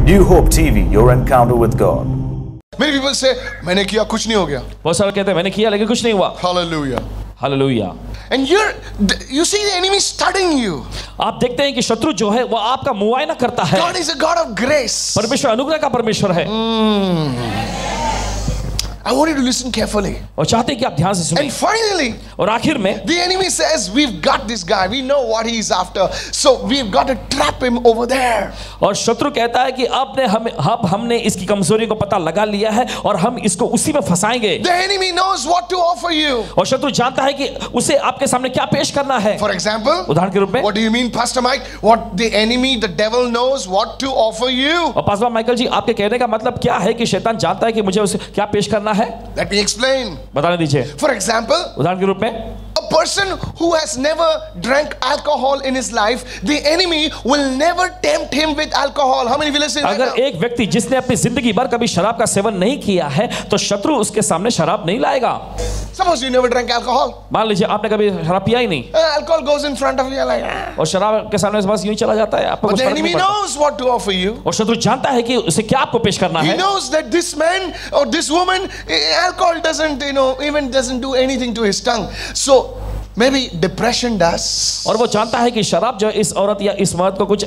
New Hope TV, your encounter with God. Many people say, मैंने किया कुछ नहीं हो गया. बहुत सारे कहते हैं मैंने किया लेकिन कुछ नहीं हुआ. Hallelujah. Hallelujah. And you see the enemy studying you. आप देखते हैं कि शत्रु जो है वो आपका मुआयना करता है. God is a God of grace. परमेश्वर अनुग्रह का परमेश्वर है. I want you to listen carefully. और चाहते हैं कि आप ध्यान से सुनें. And finally, और आखिर में the enemy says, we've got this guy. We know what he's after. So we've got to trap him over there. और शत्रु कहता है कि हमने इसकी कमजोरी को पता लगा लिया है और हम इसको उसी में फंसाएंगे. The enemy knows what to offer you. और शत्रु जानता है कि उसे आपके सामने क्या पेश करना है. For example, उदाहरण के रूप में, what do you mean, Pastor Mike? What the enemy, the devil knows what to offer you. और पास्टर माइकल जी, आपके कहने का मतलब क्या है कि शैतान जानता है कि मुझे उसे क्या पेश करना है? Let me explain. बताने दीजिए. For example, उदाहरण के रूप में, a person who has never drank alcohol in his life, the enemy will never tempt him with alcohol. How many will say that? अगर एक व्यक्ति जिसने अपनी जिंदगी भर कभी शराब का सेवन नहीं किया है तो शत्रु उसके सामने शराब नहीं लाएगा. Suppose you never drank alcohol. मान लीजिए आपने कभी शराब पिया ही नहीं. Alcohol goes in front of you like. और शराब के सामने बस यूं ही चला जाता है. आपको But कुछ the फर्क enemy नहीं पड़ता. knows what to offer you. और शत्रु जानता है कि उसे क्या आपको पेश करना He है. knows that this man or this woman, alcohol doesn't, even doesn't do anything to his tongue. So maybe depression does. और वो जानता है कि शराब जो इस औरत या इस मर्द को कुछ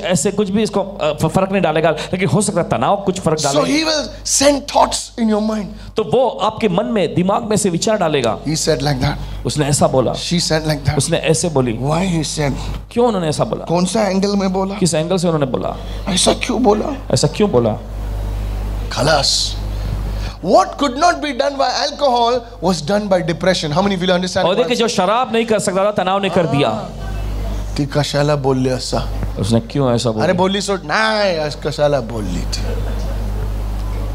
भी इसको फर्क नहीं डालेगा, लेकिन हो सकता है तनाव कुछ फर्क डालेगा. So he will send thoughts in your mind. तो वो आपके मन में, दिमाग में से विचार डालेगा. He said like that. उसने ऐसा बोला. She said like that. उसने ऐसे बोली. Why he said? क्यों उन्होंने ऐसा बोला? कौन सा एंगल में बोला? किस एंगल से उन्होंने बोला? ऐसा क्यों बोला? ऐसा क्यों बोला? खलास. What could not be done by alcohol was done by depression. How many will understand? और देखिए, जो शराब नहीं कर सकता था, तनाव ने कर दिया. ती कशाला बोलले असा? उसने क्यों ऐसा बोला? अरे बोली सो नहीं, आज कशाला बोल ली थी.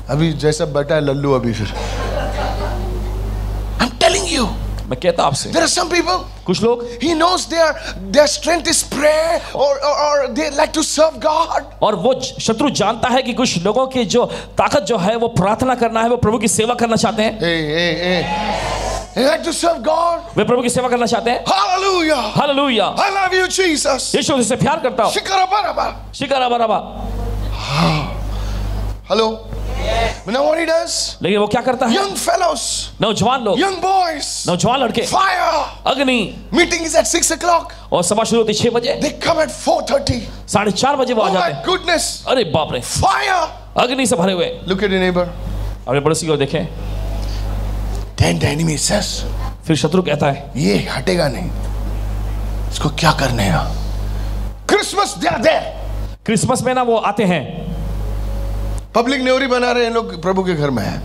अभी जैसा बैठा है लल्लू अभी फिर. I'm telling you. मैं कहता आपसे, There are some people. कुछ लोग, he knows their strength is prayer or they like to serve God. और वो शत्रु जानता है कि कुछ लोगों की जो ताकत जो है वो प्रार्थना करना है, वो प्रभु की सेवा करना चाहते हैं. They like to serve God. वे प्रभु की सेवा करना चाहते हैं. Hallelujah. Hallelujah. I love you, Jesus. यीशु से प्यार करता हूँ. Shikara बराबा. Hello. You know what he does? लेकिन वो क्या करता है? Young fellows, नौजवान लोग, young boys, नौजवान लड़के, fire. अग्नि. Meeting is at 6 o'clock. और सभा शुरू होती 6 बजे. They come at 4:30. 4:30 बजे वो आ Oh जाते my हैं. goodness. अरे बाप रे, Fire. अग्नि से भरे हुए. Look at your neighbor. अपने पड़ोसी को देखें. Then the enemy says, फिर शत्रु कहता है, ये हटेगा नहीं. इसको क्या करने हैं? Christmas they are there. Christmas में ना वो आते हैं. पब्लिक न्योरी बना रहे हैं लोग, प्रभु के घर में है.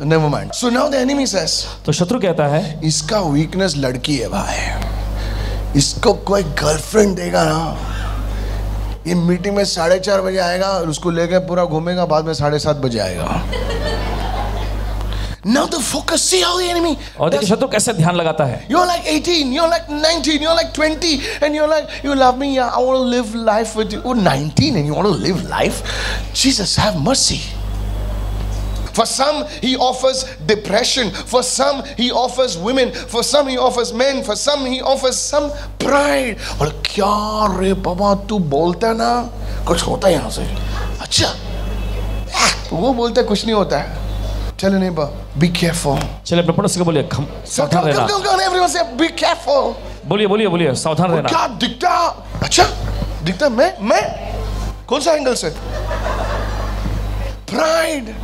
Never mind. So now the enemy says, तो शत्रु कहता है, इसका वीकनेस लड़की है भाई. इसको कोई गर्लफ्रेंड देगा ना, ये मीटिंग में 4:30 बजे आएगा और उसको लेकर पूरा घूमेगा, बाद में 7:30 बजे आएगा. Now the focus, see how the enemy. और देखिए शत्रु कैसे ध्यान लगाता है. You're like 18, you're like 19, you're like 20, and you're like, you love me, yeah, I want to live life with you. Oh, 19 and you want to live life? Jesus, have mercy. For some, he offers depression. For some, he offers women. For some, he offers men. For some, he offers some pride. और क्या रे बाबा तू बोलता है ना, कुछ होता है यहाँ से. अच्छा, वो बोलता है कुछ नहीं होता है. Tell your neighbor, be careful. चलिए अपने पड़ोसी को बोलिए, सावधान रहना. Come, everyone say, be careful. बोलिए सावधान रहना. क्या दिखता? अच्छा, दिखता मैं कौन सा एंगल से? Pride.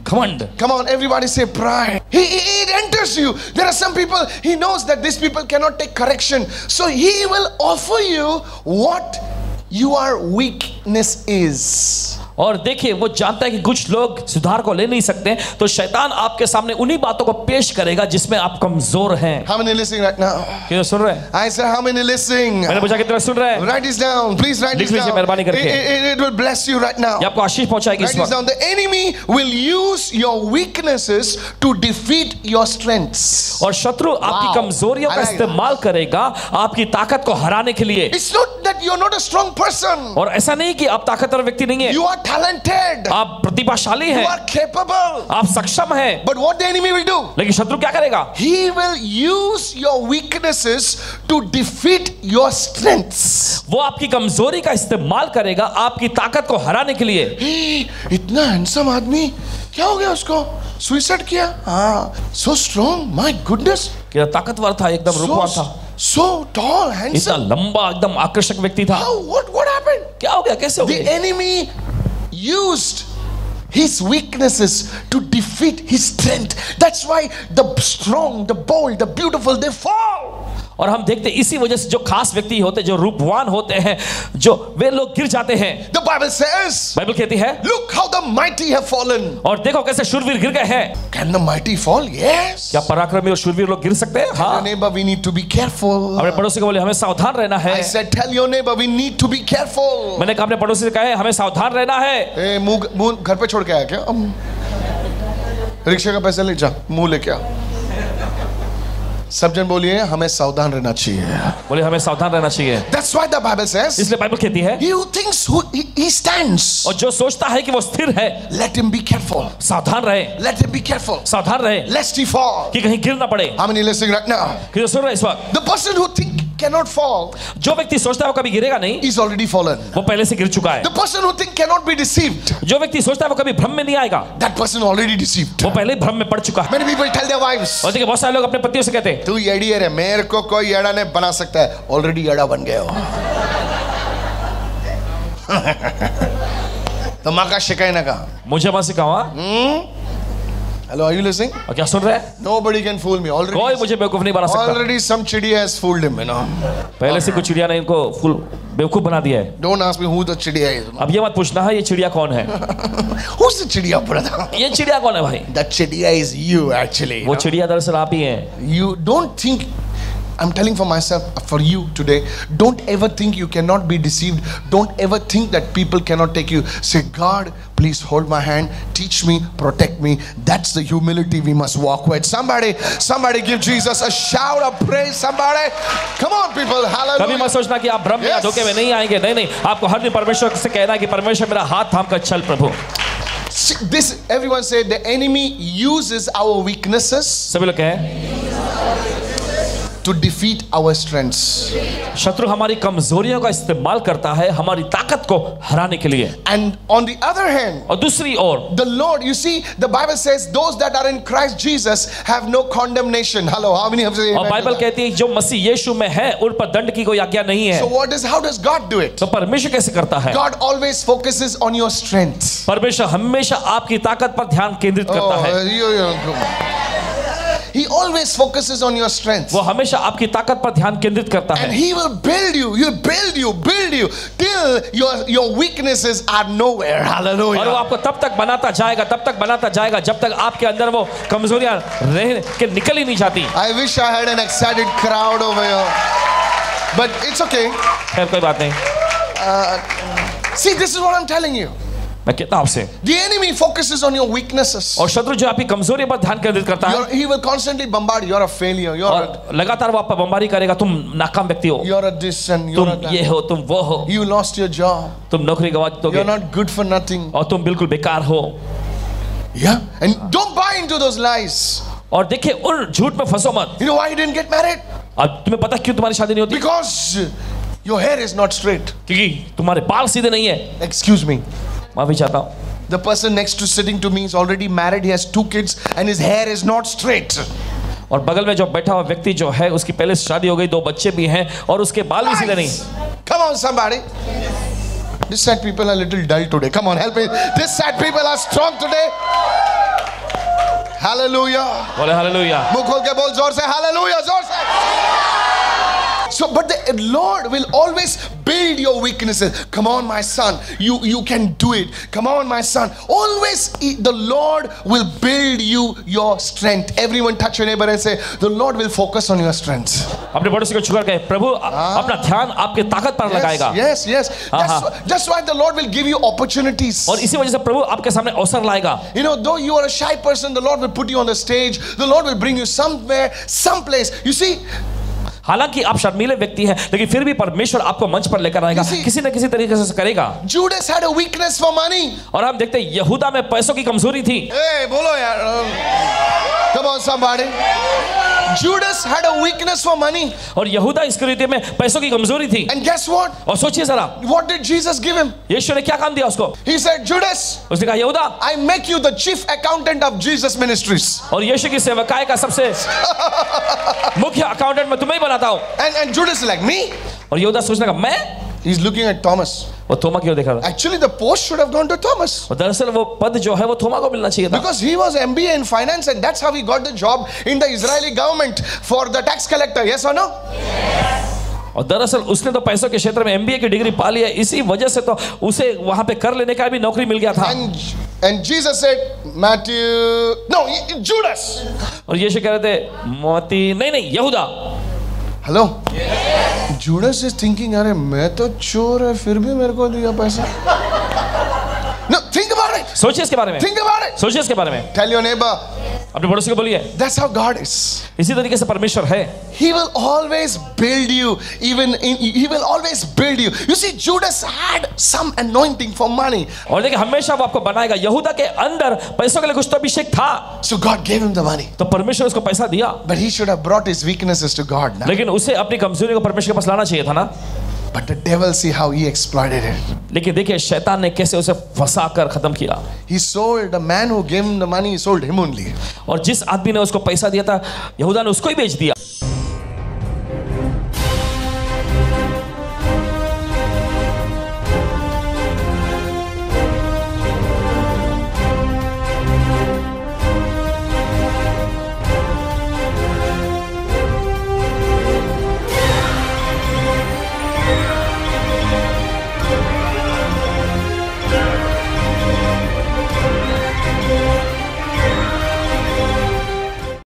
घमंड. Come on, everybody say pride. It enters you. There are some people, he knows that these people cannot take correction. So he will offer you what your weakness is. और देखिए वो जानता है कि कुछ लोग सुधार को ले नहीं सकते, तो शैतान आपके सामने उन्हीं बातों को पेश करेगा जिसमें आप कमजोर हैं. How many listening right now? कितने सुन रहे हैं? I said how many listening? मैंने पूछा कितने सुन रहे हैं? Write this down. Please write this लिख लीजिए down. मेहरबानी करके. It will bless you right now. ये आपको आशीष पहुंचाएगी Write इस this वक्त. down. The enemy will use your weaknesses to defeat your strengths. और शत्रु आपकी कमजोरियों का इस्तेमाल करेगा आपकी ताकत को हराने के लिए. It's not that you're not a strong person. और ऐसा नहीं कि आप ताकतवर व्यक्ति नहीं है. You are talented. आप प्रतिभाशाली You हैं, are capable. आप सक्षम हैं, But what the enemy will do? लेकिन शत्रु क्या करेगा? He will use your weaknesses to defeat your strengths. वो आपकी कमजोरी का इस्तेमाल करेगा आपकी ताकत को हराने के लिए। Hey, इतना हैंडसम आदमी, क्या हो गया उसको? सुसाइड किया? हाँ, so strong, my goodness. क्या ताकतवर था, एकदम रुकवा था, So tall, इतना handsome. लंबा, एकदम आकर्षक व्यक्ति था। How? What happened? क्या हो गया, कैसे हो The गया? enemy used his weaknesses to defeat his strength. That's why the strong, the bold, the beautiful, they fall. और हम देखते हैं इसी वजह से जो खास व्यक्ति होते हैं, जो रूपवान होते हैं, जो वे लोग गिर जाते हैं। The Bible says, बाइबल कहती है, look how the mighty have fallen. और देखो कैसे शूरवीर गिर गए हैं। Can the mighty fall? Yes. क्या पराक्रमी और शूरवीर लोग गिर सकते हैं? Your हाँ। neighbor, we need to be careful. अपने पड़ोसी को बोले हमें सावधान रहना है। I said, tell your neighbor, we need to be careful. मैंने कहा अपने पड़ोसी से कहा हमें सावधान रहना है। ए, मुंह घर पे छोड़ के आया क्या? रिक्शा का पैसा ले जा, मुंह लेके आ। सब जन बोलिए हमें सावधान रहना चाहिए। बोले हमें सावधान रहना चाहिए। That's why the Bible says, इसलिए बाइबल कहती है, he who thinks he stands, और जो सोचता है कि वो स्थिर है, let him be careful. सावधान रहे, Let him be careful, सावधान रहे lest he fall. कि कहीं गिर ना पड़े। How many listening right now? कि जो सुन रहे हैं इस वक्त, The person who think cannot fall जो व्यक्ति सोचता है वो कभी गिरेगा नहीं, is already fallen. वो पहले से गिर चुका है। The person who think cannot be deceived, जो व्यक्ति सोचता है वो कभी भ्रम में नहीं आएगा, that person already deceived. वो पहले ही भ्रम में पड़ चुका है। Many people tell their wives, और देखिए बहुत सारे लोग अपने पतियों से कहते हैं, तू येड़ी है रे, मेरे को कोई येड़ा नहीं बना सकता है, ऑलरेडी येड़ा बन गए हो। तो माँ का शिकायत ना कहा। मुझे मत सिखाओ। Hello, are you listening? और क्या सुन रहे हैं? Nobody can fool me. कोई Already, मुझे बेवकूफ नहीं बना सकता। already some chidiya has fooled him, you know. पहले से कुछ चिड़िया ने इनको फुल बेवकूफ बना दिया है। Don't ask me who the chidiya is. अब ये मत पूछना है ये चिड़िया कौन है। Who's the chidiya, brother? ये चिड़िया कौन है भाई? That chidiya is you, actually. वो चिड़िया दरअसल आप ही हैं। You don't think, I'm telling for myself, for you today, don't ever think you cannot be deceived. Don't ever think that people cannot take you. Say, God, please hold my hand, teach me, protect me. That's the humility we must walk with. Somebody give Jesus a shout of praise. Somebody, come on people, कभी hallelujah. मत सोचना कि आप भ्रम में या Yes. धोखे में नहीं आएंगे। नहीं नहीं, आपको हर दिन परमेश्वर से कहना है कि परमेश्वर मेरा हाथ थाम कर चल प्रभु। See, this, everyone say, the enemy uses our weaknesses सभी लोग कहें, to defeat our strengths. शत्रु हमारी कमजोरियों का इस्तेमाल करता है हमारी ताकत को हराने के लिए। And on the other hand, और दूसरी ओर the Lord, you see, the Bible says those that are in Christ Jesus have no condemnation. Hello, how many have said और amen to बाइबल that? कहती है जो मसीह यीशु में है उन पर दंड की कोई आज्ञा नहीं है। So how does God do it? तो परमेश्वर कैसे करता है? God always focuses on your strength. परमेश्वर हमेशा आपकी ताकत पर ध्यान केंद्रित करता है। He always focuses on your strength. वो हमेशा आपकी ताकत पर ध्यान केंद्रित करता And है। he will build you, build you till your weaknesses are nowhere. और वो Hallelujah. आपको तब तक बनाता जाएगा जब तक आपके अंदर वो कमजोरियां रह के निकल ही नहीं जाती। I wish I had an excited crowd over here. But it's okay. खैर कोई बात नहीं। See, this is what I'm telling you. मैं कहता हूं आपसे, The enemy focuses on your weaknesses. और शत्रु जो आपकी कमजोरी पर ध्यान केंद्रित करता है He will constantly bombard you. You're a failure. और लगातार वो आप पर बमबारी करेगा, तुम नाकाम व्यक्ति हो, You're a this and you're तुम a that. ये हो, तुम वो हो, You lost your job. तुम नौकरी गवा दोगे You're not good for nothing. और तुम बिल्कुल बेकार हो। Yeah. And don't buy into those lies. और देखिए उन झूठ में फंसो मत। You know why you didn't get married? अब तुम्हें पता क्यों तुम्हारी शादी नहीं होती? Because your hair is not straight. क्योंकि तुम्हारे बाल सीधे नहीं है। Excuse me. माफी चाहता हूँ। The person next to sitting to me is already married. He has 2 kids and his hair is not straight. और बगल में जो बैठा हुआ व्यक्ति जो है उसकी पहले से शादी हो गई, 2 बच्चे भी हैं और उसके बाल भी सीधे नहीं। Come on, somebody. This side people are a little dull today. Come on, help me. This side people are strong today. Hallelujah. बोले हालेलुया। मुंह खोल के बोल जोर से hallelujah, जोर से. So, but the Lord will always build your weaknesses. Come on, my son, you can do it. Come on, my son. Always, the Lord will build you your strength. Everyone touch your neighbor and say, the Lord will focus on your strength. अपने पड़ोसी को छुकर कहे, प्रभु अपना ध्यान आपके ताकत पर लगाएगा। Yes. That's why the Lord will give you opportunities. और इसी वजह से प्रभु आपके सामने अवसर लाएगा। You know, though you are a shy person, the Lord will put you on the stage. The Lord will bring you somewhere, someplace. You see, हालांकि आप शर्मीले व्यक्ति हैं, लेकिन फिर भी परमेश्वर आपको मंच पर लेकर आएगा, किसी न किसी तरीके से करेगा। Judas had a weakness for money. और हम देखते हैं यहूदा में पैसों की कमजोरी थी। Hey, बोलो यार, come on somebody. Judas had a weakness for money. और यहूदा इस्करियोती में पैसों की कमजोरी थी। And guess what? और सोचिए जरा, What did Jesus give him? यीशु ने क्या काम दिया उसको? He said, Judas, उसने कहा यहूदा, I make you the chief accountant of Jesus Ministries. और यीशु की सेवकाई का सबसे मुख्य अकाउंटेंट मैं तुम्हें ही बनाता हूँ। And Judas is like, me? और यहूदा सोचने का मैं? He's looking at Thomas. वो थोमा की ओर देख रहा था। Actually, the post should have gone to Thomas. और दरअसल वो पद जो है वो थोमा को मिलना चाहिए था। Because he was MBA in finance and that's how he got the job in the Israeli government for the tax collector. Yes or no? और दरअसल उसने तो पैसों के क्षेत्र में एमबीए की डिग्री पा ली है, इसी वजह से तो उसे वहां पे कर लेने का भी नौकरी मिल गया था। And Jesus said, Judas. और यीशु कह रहे थे मोती नहीं यहूदा। हेलो, Judas is thinking, अरे मैं तो चोर है फिर भी मेरे को दिया पैसा। No, think about it. सोचिए इसके बारे में। Think about it. सोचिए इसके बारे में। Tell your neighbor. अपने पड़ोसी को बोलिए। That's how God is. इसी तरीके से परमेश्वर है। He will always build you. He will always build you. You see, Judas had some anointing for money. और देखिए हमेशा वो आपको बनाएगा। यहूदा के अंदर पैसों के लिए कुछ तो अभिषेक था। So God gave him the money. तो परमेश्वर उसको पैसा दिया। But he should have brought his weaknesses to God. Now. लेकिन उसे अपनी कमजोरी को परमेश्वर के पास लाना चाहिए था ना। But the devil, see how he exploited it. लेकिन देखिए शैतान ने कैसे उसे फंसा कर खत्म किया। He sold the man who gave him the money. He sold him only. और जिस आदमी ने उसको पैसा दिया था यहूदा ने उसको ही बेच दिया।